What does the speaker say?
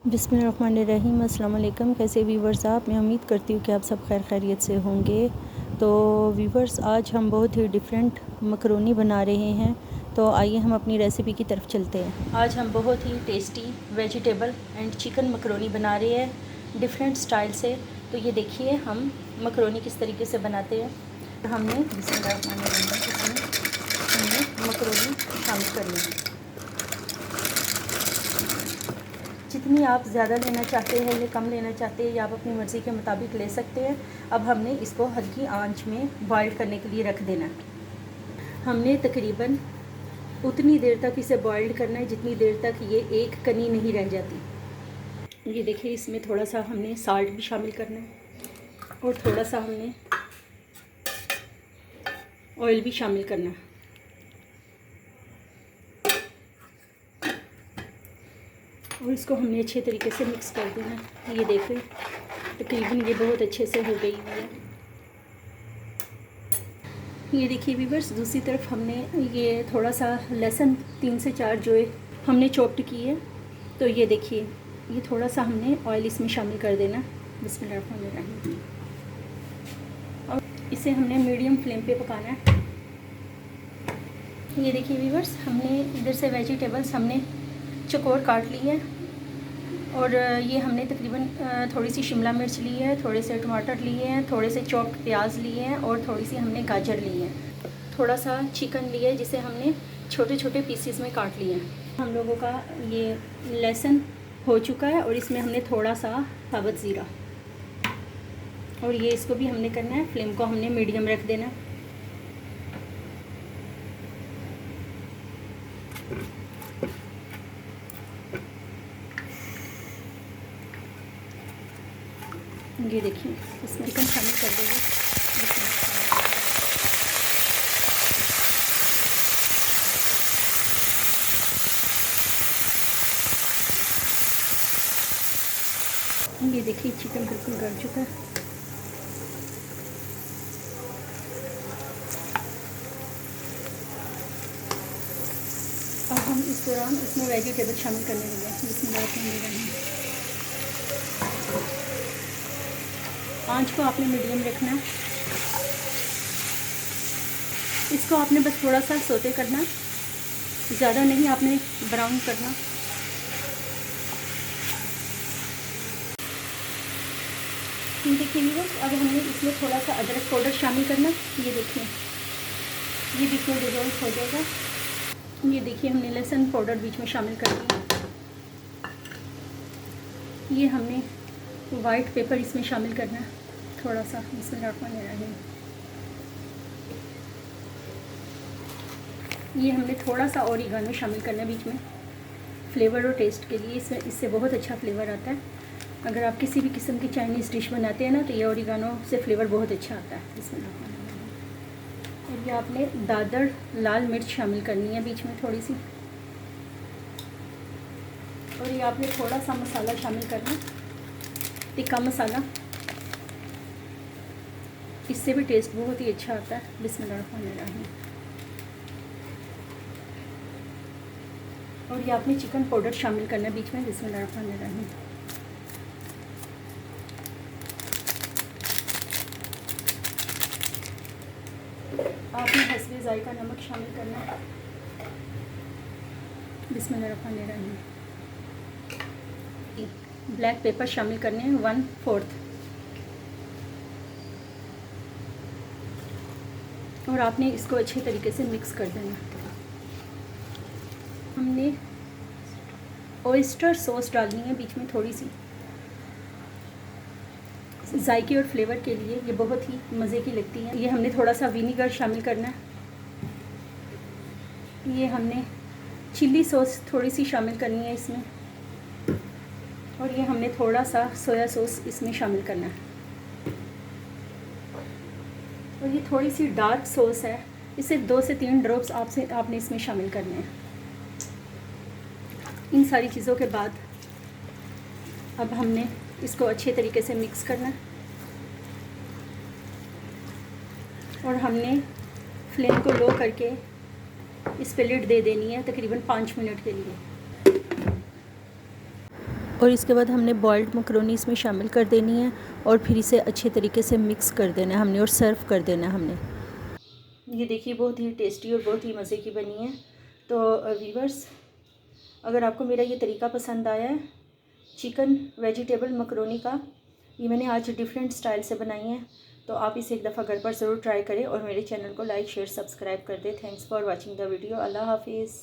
बिस्मिल्लाहिर्रहमानिर्रहीम। अस्सलाम वालेकुम। कैसे व्यूवर्स आप? मैं उम्मीद करती हूँ कि आप सब खैर खैरियत से होंगे। तो व्यूवर्स, आज हम बहुत ही डिफरेंट मकरोनी बना रहे हैं। तो आइए हम अपनी रेसिपी की तरफ चलते हैं। आज हम बहुत ही tasty vegetable and chicken macaroni बना रहे हैं डिफरेंट स्टाइल से। तो ये देखिए हम मकरोनी किस तरीके से बनाते हैं। तो हमने बिस्मिल्लाहिर्रहमानिर्रहीम हमने मकरोनी शामिल कर ली है। जितनी आप ज़्यादा लेना चाहते हैं या कम लेना चाहते हैं, या आप अपनी मर्ज़ी के मुताबिक ले सकते हैं। अब हमने इसको हल्की आंच में बॉईल करने के लिए रख देना है। हमने तकरीबन उतनी देर तक इसे बॉइल्ड करना है जितनी देर तक ये एक कनी नहीं रह जाती। ये देखिए, इसमें थोड़ा सा हमने साल्ट भी शामिल करना है और थोड़ा सा हमने ऑयल भी शामिल करना है। और इसको हमने अच्छे तरीके से मिक्स कर देना। ये देखें, तकरीबन ये बहुत अच्छे से हो गई हुई है। ये देखिए व्यूअर्स, दूसरी तरफ हमने ये थोड़ा सा लहसुन 3 से 4 जो हमने चॉप्ड की है। तो ये देखिए, ये थोड़ा सा हमने ऑयल इसमें शामिल कर देना। बिस्मिल्लाहिर्रहमानिर्रहीम। और इसे हमने मीडियम फ्लेम पे पकाना है। ये देखिए व्यूअर्स, हमने इधर से वेजिटेबल्स हमने चकोर काट ली है। और ये हमने तकरीबन थोड़ी सी शिमला मिर्च ली है, थोड़े से टमाटर लिए हैं, थोड़े से चॉप्ड प्याज लिए हैं और थोड़ी सी हमने गाजर ली है। थोड़ा सा चिकन लिया है जिसे हमने छोटे छोटे पीसीस में काट लिया है। हम लोगों का ये लहसुन हो चुका है और इसमें हमने थोड़ा सा साबुत ज़ीरा, और ये इसको भी हमने करना है। फ्लेम को हमने मीडियम रख देना। ये देखिए, इसमें चिकन शामिल कर देंगे। ये देखिए, चिकन बिल्कुल गल चुका है। अब हम इस दौरान इसमें वेजिटेबल शामिल करने लगे हैं। जिसमें आंच को आपने मीडियम रखना है। इसको आपने बस थोड़ा सा सोते करना, ज़्यादा नहीं आपने ब्राउन करना। देखिए व्यूअर्स, अब हमने इसमें थोड़ा सा अदरक पाउडर शामिल करना। ये देखिए, ये बीच में डिज़ोल्व हो जाएगा। ये देखिए, हमने लहसुन पाउडर बीच में शामिल कर दिया। ये हमने वाइट पेपर इसमें शामिल करना है थोड़ा सा। बिस्मिल्लाहिर्रहमानिर्रहीम। ये हमने थोड़ा सा ओरिगानो शामिल करना है बीच में, फ्लेवर और टेस्ट के लिए। इससे बहुत अच्छा फ्लेवर आता है। अगर आप किसी भी किस्म की चाइनीज़ डिश बनाते हैं ना, तो ये ओरिगानो से फ्लेवर बहुत अच्छा आता है। बिस्मिल्लाहिर्रहमानिर्रहीम। और ये आपने दादर लाल मिर्च शामिल करनी है बीच में थोड़ी सी। और ये आपने थोड़ा सा मसाला शामिल करना, टिक्का मसाला। इससे भी टेस्ट बहुत ही अच्छा आता है। बिस्मिल्लाहिर्रहमानिर्रहीम। और ये आपने चिकन पाउडर शामिल करना है बीच में। बिस्मिल्लाहिर्रहमानिर्रहीम। आपने हस्बे ज़ायका नमक शामिल करना है। बिस्मिल्लाहिर्रहमानिर्रहीम। ब्लैक पेपर शामिल करने हैं 1/4। और आपने इसको अच्छे तरीके से मिक्स कर देना। हमने ऑयस्टर सॉस डालनी है बीच में थोड़ी सी, जायके और फ्लेवर के लिए। ये बहुत ही मज़े की लगती है। ये हमने थोड़ा सा विनीगर शामिल करना है। ये हमने चिल्ली सॉस थोड़ी सी शामिल करनी है इसमें। और ये हमने थोड़ा सा सोया सॉस इसमें शामिल करना है। और ये थोड़ी सी डार्क सॉस है, इसे 2 से 3 ड्रॉप्स आपने इसमें शामिल करने हैं। इन सारी चीज़ों के बाद अब हमने इसको अच्छे तरीके से मिक्स करना है। और हमने फ्लेम को लो करके इस पे लिड दे देनी है तकरीबन 5 मिनट के लिए। और इसके बाद हमने बॉइल्ड मकरोनी इसमें शामिल कर देनी है और फिर इसे अच्छे तरीके से मिक्स कर देना है हमने और सर्व कर देना है हमने। ये देखिए बहुत ही टेस्टी और बहुत ही मज़े की बनी है। तो व्यूअर्स, अगर आपको मेरा ये तरीका पसंद आया है चिकन वेजिटेबल मकरोनी का, ये मैंने आज डिफरेंट स्टाइल से बनाई है, तो आप इसे एक दफ़ा घर पर ज़रूर ट्राई करें और मेरे चैनल को लाइक शेयर सब्सक्राइब कर दें। Thanks for watching the video. अल्लाह हाफिज़।